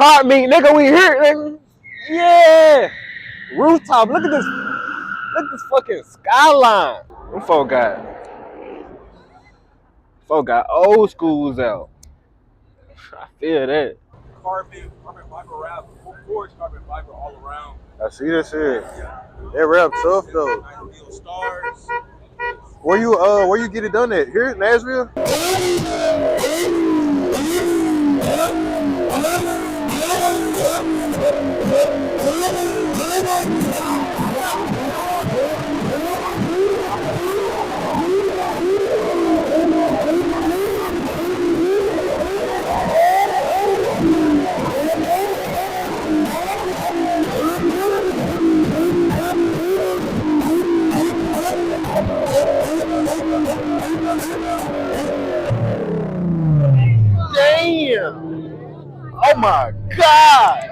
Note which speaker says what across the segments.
Speaker 1: Car meet, nigga, we here, nigga. Yeah. Rooftop. Look at this. Look at this fucking skyline. Them folk got old schools out. I feel that.
Speaker 2: Carbon fiber wrap, forged carbon fiber all around.
Speaker 3: I see that shit. That rap tough though.
Speaker 2: Ideal stars.
Speaker 3: Where you get it done at? Here in Nashville?
Speaker 1: Damn. Oh my God.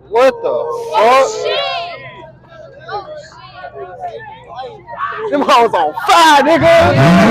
Speaker 1: What the fuck? Them hoes on fire, nigga.